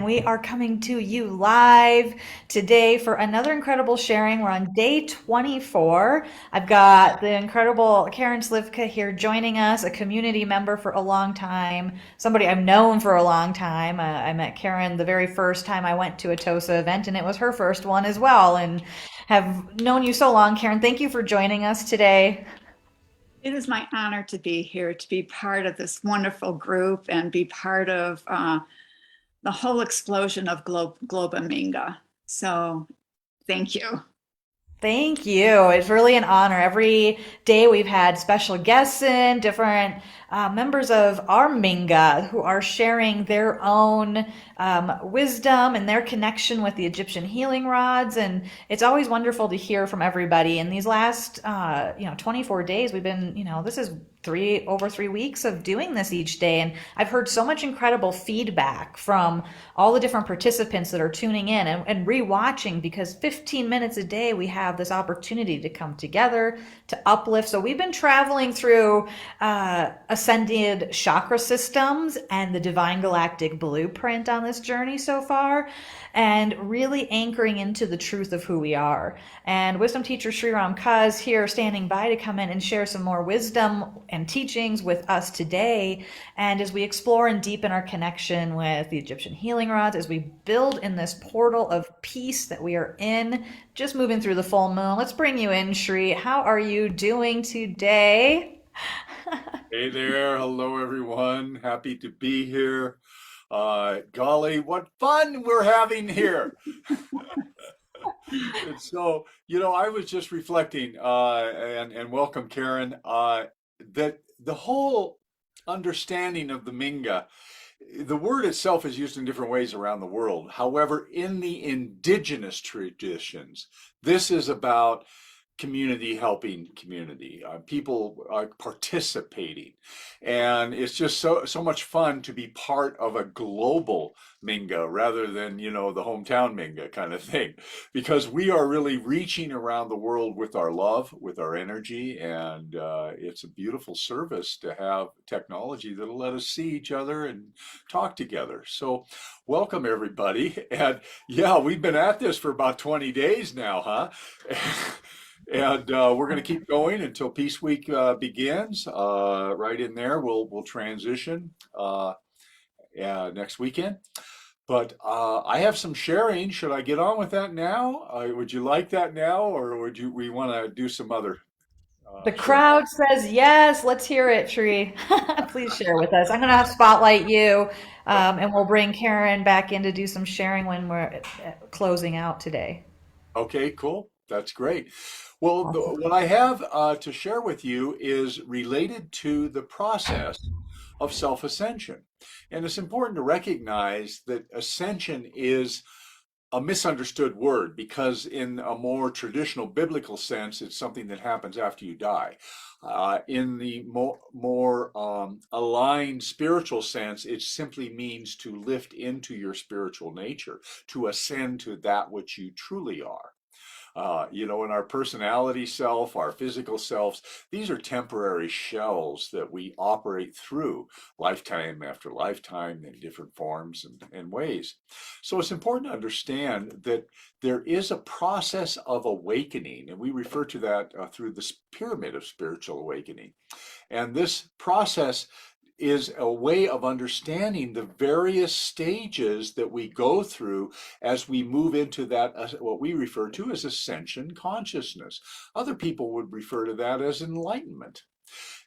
We are coming to you live today for another incredible sharing. We're on day 24. I've got the incredible Karen Slivka here joining us, a community member for a long time, somebody I've known for a long time. I met Karen the very first time I went to a TOSA event, and it was her first one as well, and have known you so long. Karen, thank you for joining us today. It is my honor to be here, to be part of this wonderful group and be part of the whole explosion of Globa Minga. So thank you. Thank you. It's really an honor. Every day we've had special guests in, different members of our Minga who are sharing their own wisdom and their connection with the Egyptian healing rods. And it's always wonderful to hear from everybody. In these last, 24 days, we've been, this is over 3 weeks of doing this each day. And I've heard so much incredible feedback from all the different participants that are tuning in and rewatching, because 15 minutes a day we have this opportunity to come together to uplift. So we've been traveling through ascended chakra systems and the divine galactic blueprint on this journey so far, and really anchoring into the truth of who we are. And wisdom teacher Sri Ram Kaz here standing by to come in and share some more wisdom and teachings with us today. And as we explore and deepen our connection with the Egyptian healing rods, as we build in this portal of peace that we are in, just moving through the full moon. Let's bring you in, Sri. How are you doing today? Hey there. Hello, everyone. Happy to be here. Golly, what fun we're having here. And so, I was just reflecting, and welcome, Karen, that the whole understanding of the Minga, the word itself is used in different ways around the world. However, in the indigenous traditions, this is about community helping community, people participating, and it's just so much fun to be part of a global Minga rather than the hometown Minga kind of thing, because we are really reaching around the world with our love, with our energy, and it's a beautiful service to have technology that'll let us see each other and talk together. So welcome everybody. And yeah, we've been at this for about 20 days now, huh? And we're going to keep going until Peace Week begins. Right in there, we'll transition next weekend. But I have some sharing. Should I get on with that now? Would you like that now, or we want to do some other The sharing? crowd says yes. Let's hear it, Sri. Please share with us. I'm going to have spotlight you, and we'll bring Karen back in to do some sharing when we're closing out today. Okay, cool. That's great. Well, Awesome. what I have to share with you is related to the process of self-ascension. And it's important to recognize that ascension is a misunderstood word, because in a more traditional biblical sense, it's something that happens after you die. In the more aligned spiritual sense, it simply means to lift into your spiritual nature, to ascend to that which you truly are. In our personality self, our physical selves, these are temporary shells that we operate through lifetime after lifetime in different forms and ways. So it's important to understand that there is a process of awakening, and we refer to that through this pyramid of spiritual awakening. And this process is a way of understanding the various stages that we go through as we move into that, what we refer to as ascension consciousness. Other people would refer to that as enlightenment.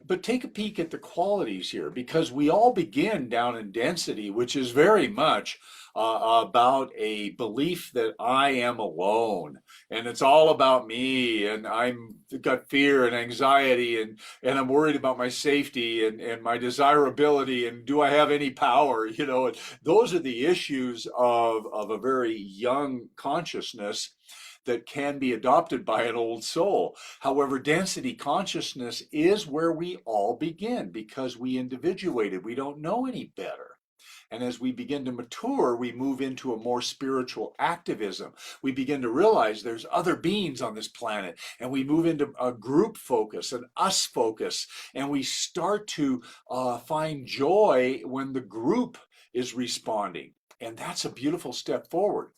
But take a peek at the qualities here, because we all begin down in density, which is very much about a belief that I am alone and it's all about me, and I'm got fear and anxiety, and I'm worried about my safety and my desirability, and do I have any power? And those are the issues of a very young consciousness that can be adopted by an old soul. However, density consciousness is where we all begin, because we individuated. We don't know any better. And as we begin to mature, we move into a more spiritual activism. We begin to realize there's other beings on this planet, and we move into a group focus, an us focus, and we start to find joy when the group is responding. And that's a beautiful step forward.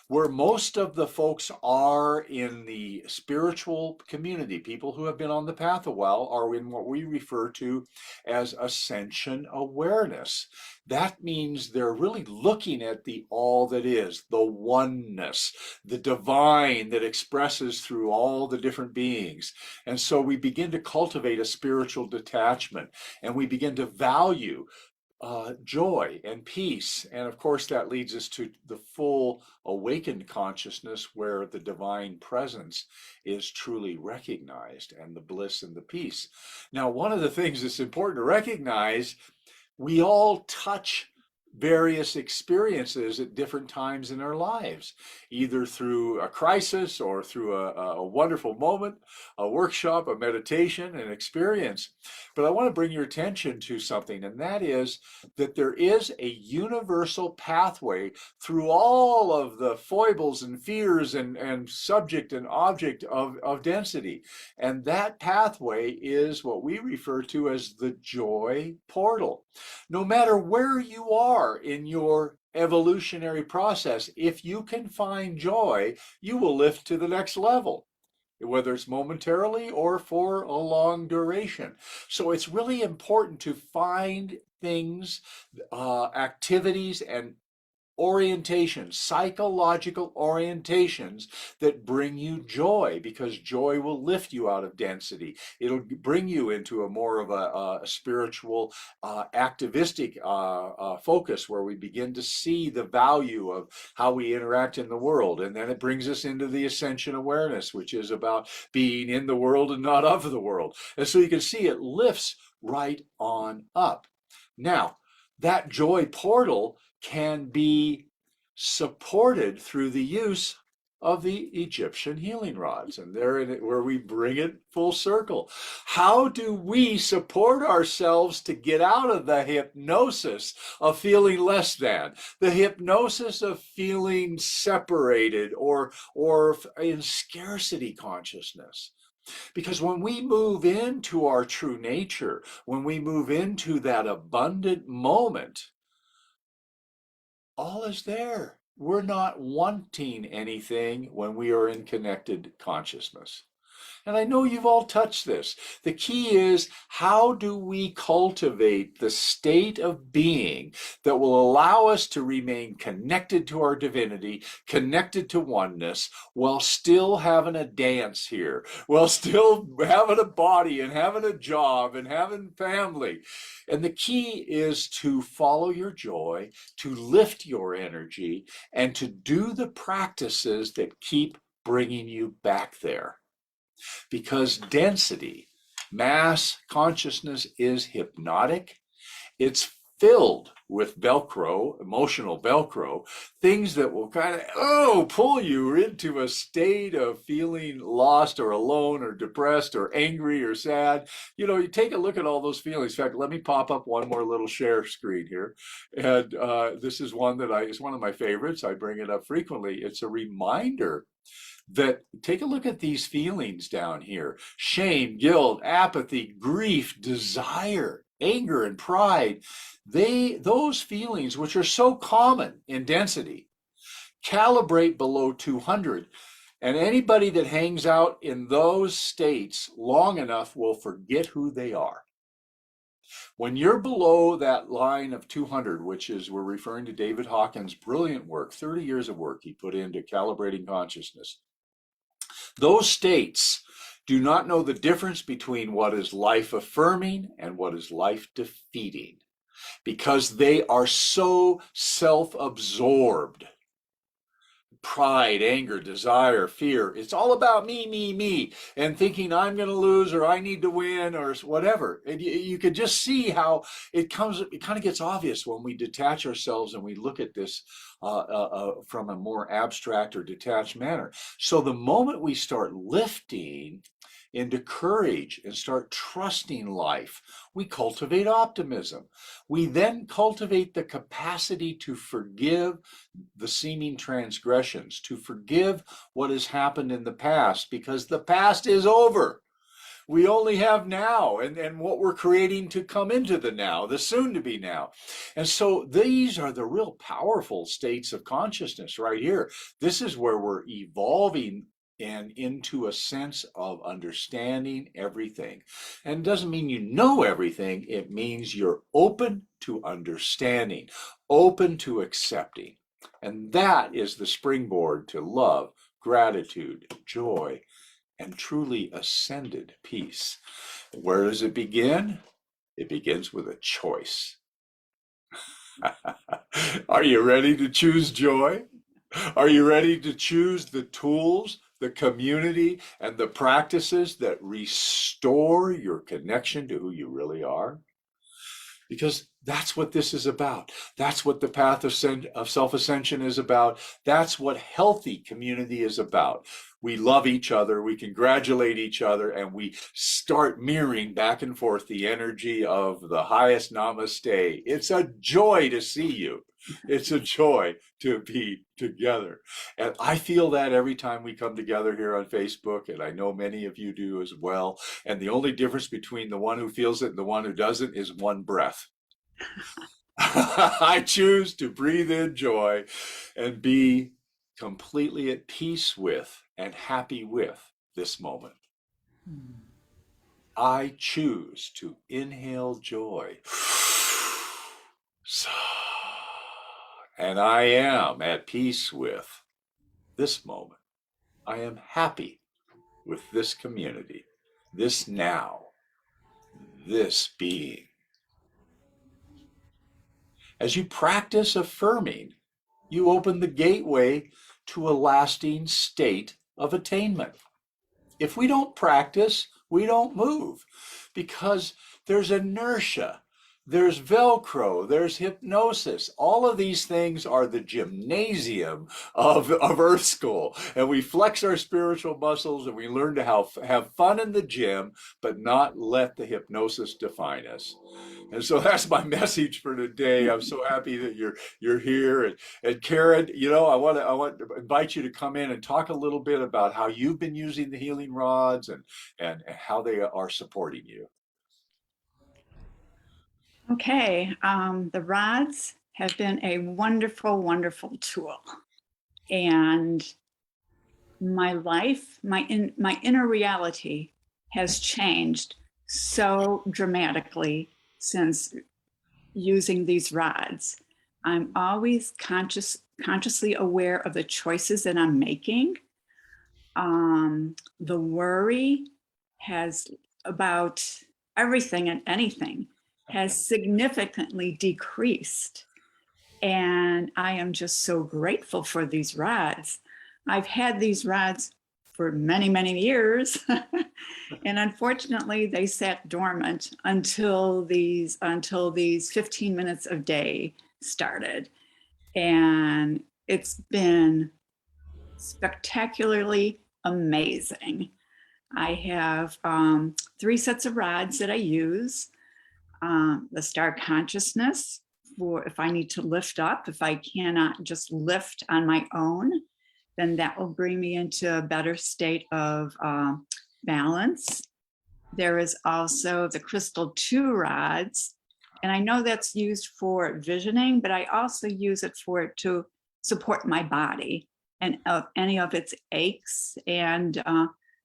Where most of the folks are in the spiritual community, people who have been on the path a while, are in what we refer to as ascension awareness. That means they're really looking at the all that is, the oneness, the divine that expresses through all the different beings. And so we begin to cultivate a spiritual detachment, and we begin to value joy and peace. And of course, that leads us to the full awakened consciousness where the divine presence is truly recognized, and the bliss and the peace. Now, one of the things that's important to recognize, we all touch various experiences at different times in our lives, either through a crisis or through a wonderful moment, a workshop, a meditation, an experience. But I want to bring your attention to something, and that is that there is a universal pathway through all of the foibles and fears and subject and object of density. And that pathway is what we refer to as the joy portal. No matter where you are in your evolutionary process, if you can find joy, you will lift to the next level, whether it's momentarily or for a long duration. So it's really important to find things, activities, and orientations, psychological orientations that bring you joy, because joy will lift you out of density. It'll bring you into a more of a spiritual, activistic focus, where we begin to see the value of how we interact in the world. And then it brings us into the ascension awareness, which is about being in the world and not of the world. And so you can see it lifts right on up. Now, that joy portal can be supported through the use of the Egyptian healing rods, and there in it where we bring it full circle. How do we support ourselves to get out of the hypnosis of feeling less than, the hypnosis of feeling separated or in scarcity consciousness? Because when we move into our true nature, when we move into that abundant moment, all is there. We're not wanting anything when we are in connected consciousness. And I know you've all touched this. The key is, how do we cultivate the state of being that will allow us to remain connected to our divinity, connected to oneness, while still having a dance here, while still having a body and having a job and having family? And the key is to follow your joy, to lift your energy, and to do the practices that keep bringing you back there. Because density, mass consciousness, is hypnotic. It's filled with Velcro, emotional Velcro, things that will kind of, pull you into a state of feeling lost or alone or depressed or angry or sad. You take a look at all those feelings. In fact, let me pop up one more little share screen here. And this is one that is one of my favorites. I bring it up frequently. It's a reminder that, take a look at these feelings down here: shame, guilt, apathy, grief, desire, anger, and pride. Those feelings, which are so common in density, calibrate below 200. And anybody that hangs out in those states long enough will forget who they are. When you're below that line of 200, which is, we're referring to David Hawkins' brilliant work, 30 years of work he put into calibrating consciousness. Those states do not know the difference between what is life affirming and what is life defeating, because they are so self-absorbed. Pride, anger, desire, fear. It's all about me, and thinking I'm going to lose, or I need to win, or whatever. And you could just see how it kind of gets obvious when we detach ourselves and we look at this from a more abstract or detached manner. So the moment we start lifting into courage and start trusting life, we cultivate optimism. We then cultivate the capacity to forgive the seeming transgressions, to forgive what has happened in the past, because the past is over. We only have now and what we're creating to come into the now, the soon to be now. And so these are the real powerful states of consciousness right here. This is where we're evolving and into a sense of understanding everything. And it doesn't mean you know everything. It means you're open to understanding, open to accepting. And that is the springboard to love, gratitude, joy, and truly ascended peace. Where does it begin? It begins with a choice. Are you ready to choose joy? Are you ready to choose the tools, the community, and the practices that restore your connection to who you really are? Because that's what this is about. That's what the path of self-ascension is about. That's what healthy community is about. We love each other, we congratulate each other, and we start mirroring back and forth the energy of the highest namaste. It's a joy to see you. It's a joy to be together. And I feel that every time we come together here on Facebook, and I know many of you do as well. And the only difference between the one who feels it and the one who doesn't is one breath. I choose to breathe in joy and be completely at peace with and happy with this moment. I choose to inhale joy. And I am at peace with this moment. I am happy with this community, this now, this being. As you practice affirming, you open the gateway to a lasting state of attainment. If we don't practice, we don't move, because there's inertia, there's Velcro, there's hypnosis. All of these things are the gymnasium of Earth School. And we flex our spiritual muscles and we learn to have fun in the gym, but not let the hypnosis define us. And so that's my message for today. I'm so happy that you're here. And Karen, I want to invite you to come in and talk a little bit about how you've been using the healing rods and how they are supporting you. Okay, the rods have been a wonderful, wonderful tool. And my life, my inner reality has changed so dramatically since using these rods. I'm always consciously aware of the choices that I'm making. The worry has about everything and anything has significantly decreased. And I am just so grateful for these rods. I've had these rods for many, many years. And unfortunately, they sat dormant until these 15 minutes a day started. And it's been spectacularly amazing. I have 3 sets of rods that I use. The star consciousness, for if I need to lift up, if I cannot just lift on my own, then that will bring me into a better state of balance. There is also the crystal 2 rods, and I know that's used for visioning, but I also use it to support my body and any of its aches, and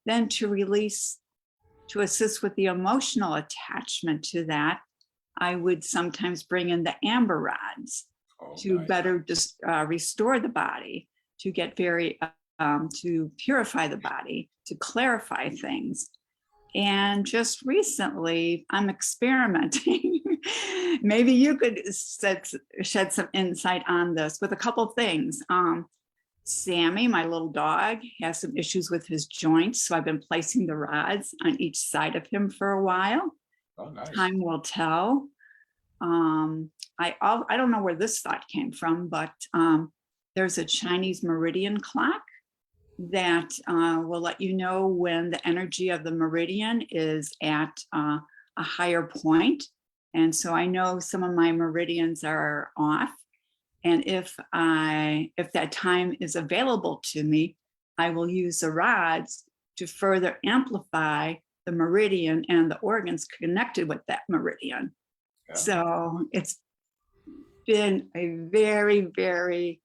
then to assist with the emotional attachment to that. I would sometimes bring in the amber rods to better restore the body, to get to purify the body, to clarify things. And just recently, I'm experimenting. Maybe you could shed some insight on this with a couple of things. Sammy, my little dog, has some issues with his joints, so I've been placing the rods on each side of him for a while. Oh, nice. Time will tell. I don't know where this thought came from, but there's a Chinese meridian clock that will let you know when the energy of the meridian is at a higher point. And so I know some of my meridians are off. And if that time is available to me, I will use the rods to further amplify the meridian and the organs connected with that meridian. Yeah. So it's been a very, very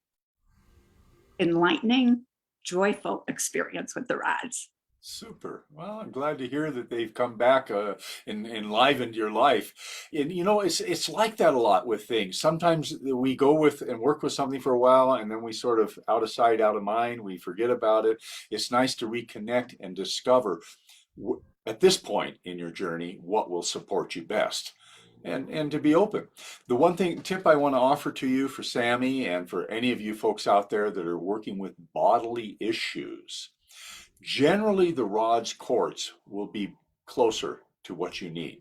enlightening, joyful experience with the rods. Super. Well, I'm glad to hear that they've come back and enlivened your life. And it's like that a lot with things. Sometimes we go with and work with something for a while, and then we sort of out of sight, out of mind. We forget about it. It's nice to reconnect and discover at this point in your journey what will support you best. And to be open. The one tip I want to offer to you for Sammy and for any of you folks out there that are working with bodily issues, generally the rod's quartz will be closer to what you need.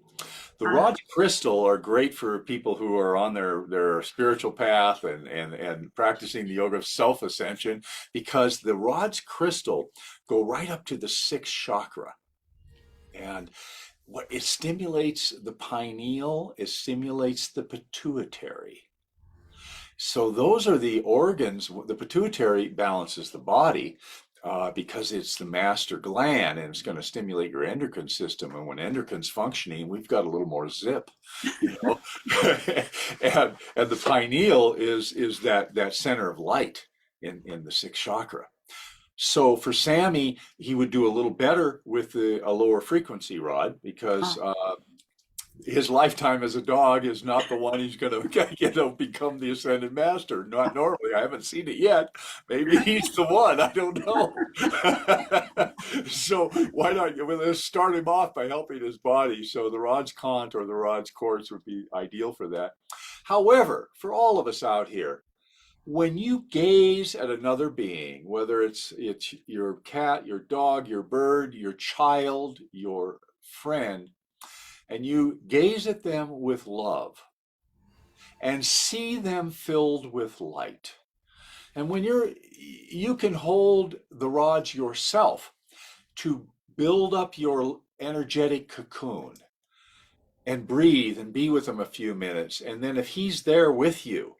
The rod's crystal are great for people who are on their spiritual path and practicing the yoga of self-ascension, because the rod's crystal go right up to the sixth chakra. And what it stimulates the pineal, it stimulates the pituitary. So those are the organs. The pituitary balances the body because it's the master gland, and it's going to stimulate your endocrine system. And when endocrin's functioning, we've got a little more zip, you know. and the pineal is that center of light in the sixth chakra. So for Sammy, he would do a little better with a lower frequency rod, because his lifetime as a dog is not the one he's going to become the ascended master. Not normally. I haven't seen it yet. Maybe he's the one. I don't know. So why not? Let's start him off by helping his body. So the rod's cont or the rod's quartz would be ideal for that. However, for all of us out here, when you gaze at another being, whether it's your cat, your dog, your bird, your child, your friend, and you gaze at them with love and see them filled with light. And when you can hold the rods yourself to build up your energetic cocoon and breathe and be with them a few minutes. And then if he's there with you,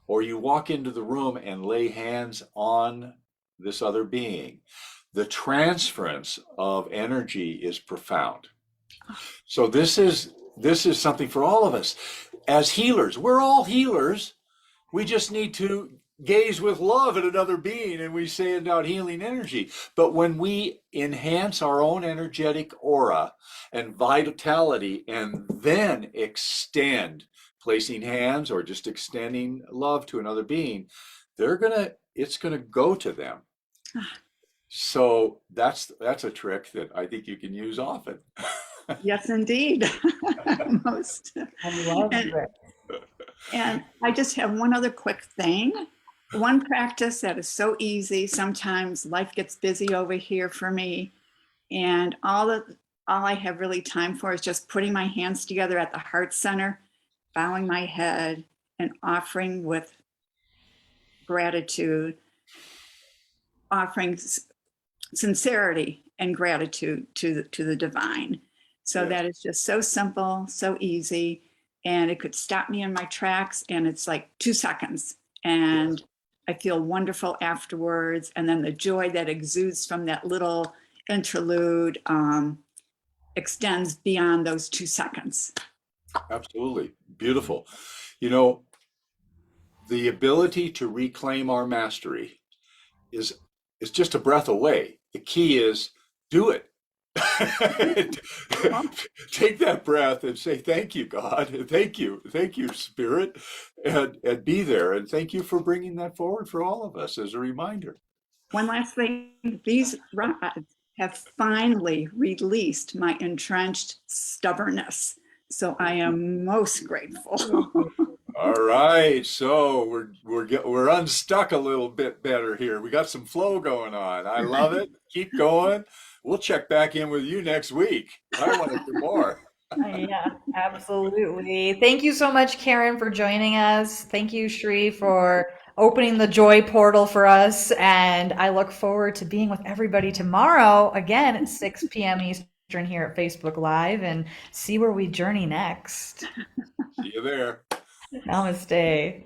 or you walk into the room and lay hands on this other being, the transference of energy is profound. So this is something for all of us. As healers, we're all healers. We just need to gaze with love at another being, and we send out healing energy. But when we enhance our own energetic aura and vitality, and then extend, placing hands or just extending love to another being, it's gonna go to them. So that's a trick that I think you can use often. Yes, indeed. Most. I love it. And I just have one other quick thing. One practice that is so easy. Sometimes life gets busy over here for me, and all I have really time for is just putting my hands together at the heart center, bowing my head, and offering with gratitude, offering sincerity and gratitude to the divine. So that is just so simple, so easy, and it could stop me in my tracks, and it's like 2 seconds, and I feel wonderful afterwards. And then the joy that exudes from that little interlude extends beyond those 2 seconds. Absolutely. Beautiful. You know, the ability to reclaim our mastery is just a breath away. The key is do it. Take that breath and say, thank you, God. Thank you, Spirit, and be there. And thank you for bringing that forward for all of us as a reminder. One last thing, these rods have finally released my entrenched stubbornness. So I am most grateful. All right, so we're unstuck a little bit better here. We got some flow going on. I love it. Keep going. We'll check back in with you next week. I want to do more. Yeah, absolutely. Thank you so much, Karen, for joining us. Thank you, Shri, for opening the joy portal for us. And I look forward to being with everybody tomorrow, again at 6 p.m. Eastern here at Facebook Live, and see where we journey next. See you there. Namaste.